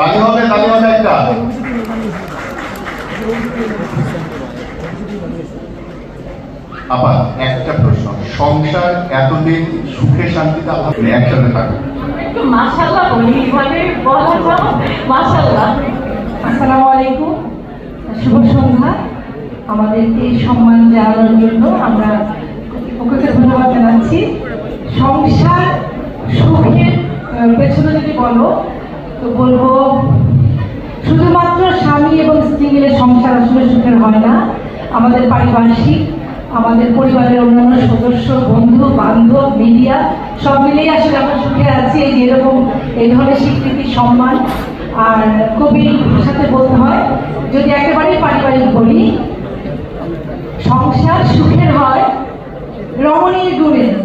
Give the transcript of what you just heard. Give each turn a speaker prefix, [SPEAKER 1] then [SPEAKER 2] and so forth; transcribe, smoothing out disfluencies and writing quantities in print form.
[SPEAKER 1] তালি হবে একটা। আপা একটা প্রশ্ন, সংসার এতদিন সুখে শান্তিতে আপনি একসাথে থাকেন,
[SPEAKER 2] একটু মাশাআল্লাহ বলি, মানে বলা যায় মাশাআল্লাহ। আসসালামু আলাইকুম, শুভ সন্ধ্যা। আমাদেরকে সম্মান জানানোর জন্য আমরা কর্তৃপক্ষকে ধন্যবাদ জানাচ্ছি। সংসার সুখের পেছনে যদি বলো তো বলবো শুধুমাত্র স্বামী এবং স্ত্রী মিলে সংসার আসলে সুখের হয় না। আমাদের পারিপার্শ্বিক, আমাদের পরিবারের অন্যান্য সদস্য, বন্ধু বান্ধব, মিডিয়া সব মিলেই আসলে আমরা সুখে আছি। যেরকম এই ধরনের স্বীকৃতি, সম্মান। আর কবির ভাষাতে বলতে হয়, যদি একেবারেই পারিবারিক বলি, সংসার সুখের হয় রমণীর গুণে।